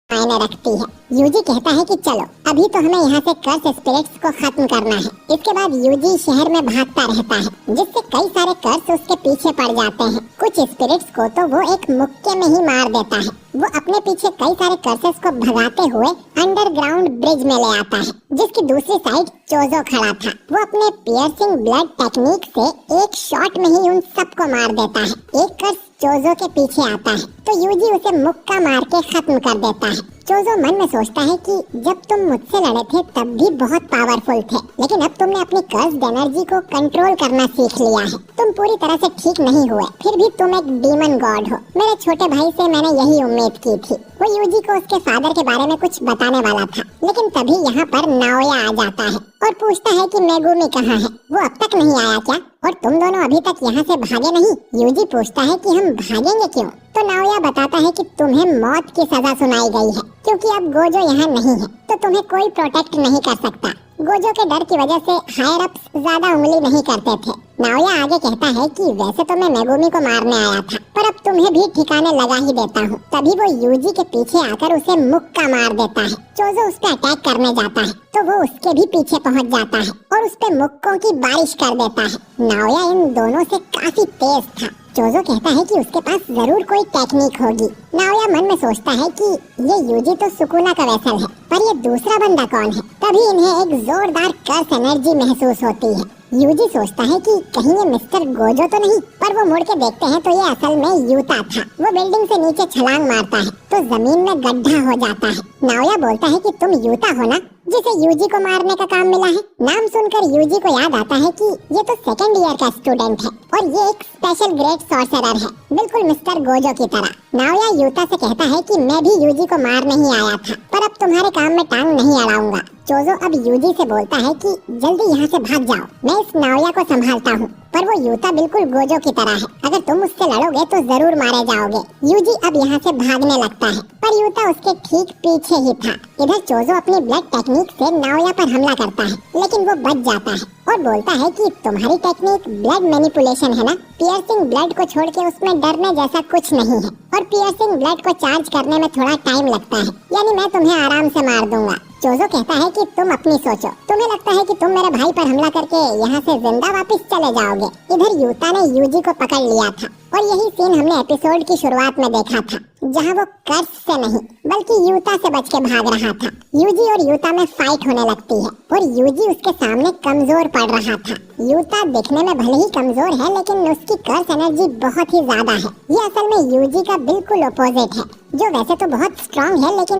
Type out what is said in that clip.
मायने रखती है। यूजी कहता है कि चलो अभी तो हमें यहाँ से कर्स स्पिरिट्स को खत्म करना है। इसके बाद यूजी शहर में भागता रहता है, जिससे कई सारे कर्स उसके पीछे पड़ जाते हैं। कुछ स्पिरिट्स को तो वो एक मुक्के में ही मार देता है। वो अपने पीछे कई सारे कर्सेस को भगाते हुए अंडरग्राउंड ब्रिज में ले आता है, जिसकी दूसरी साइड चोजो खड़ा था। वो अपने पियर्सिंग ब्लड टेक्निक से एक शॉट में ही उन सबको मार देता है। एक कर्स चोजो के पीछे आता है तो यूजी उसे मुक्का मार के खत्म कर देता है। चोजो मन में सोचता है कि जब तुम मुझसे लड़े थे तब भी बहुत पावरफुल थे, लेकिन अब तुमने अपनी कर्स्ड एनर्जी को कंट्रोल करना सीख लिया है। तुम पूरी तरह से ठीक नहीं हुए, फिर भी तुम एक डीमन गॉड हो। मेरे छोटे भाई से मैंने यही उम्मीद की थी। वो यूजी को उसके फादर के बारे में कुछ बताने वाला था, लेकिन तभी यहाँ पर नाओया आ जाता है और पूछता है कि मेगुमी कहाँ है, वो अब तक नहीं आया क्या? और तुम दोनों अभी तक यहाँ से भागे नहीं? यूजी पूछता है कि हम भागेंगे क्यों? तो नाओया बताता है कि तुम्हें मौत की सजा सुनाई गई है, क्योंकि अब गोजो यहाँ नहीं है तो तुम्हें कोई प्रोटेक्ट नहीं कर सकता। गोजो के डर की वजह से हायर अप्स ज्यादा उंगली नहीं करते थे। नाओया आगे कहता है कि वैसे तो मैं मेगुमी को मारने आया था, पर अब तुम्हें भी ठिकाने लगा ही देता हूँ। तभी वो यूजी के पीछे आकर उसे मुक्का मार देता है। चोजो उस पर अटैक करने जाता है तो वो उसके भी पीछे पहुँच जाता है और उस पे मुक्कों की बारिश कर देता है। नाओया इन दोनों से काफी तेज था। चोजो कहता है कि उसके पास जरूर कोई टेक्निक होगी। नाओया मन में सोचता है कि ये यूजी तो सुकुना का वेसल है, पर ये दूसरा बंदा कौन है? तभी इन्हें एक जोरदार कर्स एनर्जी महसूस होती है। यूजी सोचता है कि कहीं ये मिस्टर गोजो तो नहीं, पर वो मुड़ के देखते हैं तो ये असल में यूता था। वो बिल्डिंग से नीचे छलांग मारता है तो जमीन में गड्ढा हो जाता है। नाओया बोलता है कि तुम यूता हो ना, जिसे यूजी को मारने का काम मिला है? नाम सुनकर यूजी को याद आता है कि ये तो सेकंड ईयर का स्टूडेंट है और ये एक स्पेशल ग्रेड सॉर्सरर है, बिल्कुल मिस्टर गोजो की तरह। नाओया यूता से कहता है कि मैं भी यूजी को मारने ही आया था, पर अब तुम्हारे काम में टांग नहीं अड़ाऊंगा। चोजो अब यूजी से बोलता है कि जल्दी यहाँ से भाग जाओ, मैं इस नाओया को संभालता हूँ। पर वो यूता बिल्कुल गोजो की तरह है, अगर तुम उससे लड़ोगे तो जरूर मारे जाओगे। यूजी अब यहाँ से भागने लगता है, पर यूता उसके ठीक पीछे ही था। इधर चोजो अपनी ब्लड टेक्निक से नाओया पर हमला करता है, लेकिन वो बच जाता है और बोलता है कि तुम्हारी टेक्निक ब्लड मैनिपुलेशन है ना? पियर्सिंग ब्लड को छोड़ के उसमें डरने जैसा कुछ नहीं है, और पियर्सिंग ब्लड को चार्ज करने में थोड़ा टाइम लगता है, यानी मैं तुम्हें आराम से मार दूंगा। चोजो कहता है कि तुम अपनी सोचो, तुम्हें लगता है कि तुम मेरे भाई पर हमला करके यहाँ से जिंदा वापस चले जाओगे। इधर यूता ने यूजी को पकड़ लिया था और यही सीन हमने एपिसोड की शुरुआत में देखा था, जहाँ वो कर्स से नहीं बल्कि यूता से बच के भाग रहा था। यूजी और यूता में फाइट होने लगती है और यूजी उसके सामने कमजोर पड़ रहा था। यूता दिखने में भले ही कमजोर है, लेकिन उसकी कर्स एनर्जी बहुत ही ज्यादा है। ये असल में यूजी का बिल्कुल अपोजिट है, जो वैसे तो बहुत स्ट्रांग है, लेकिन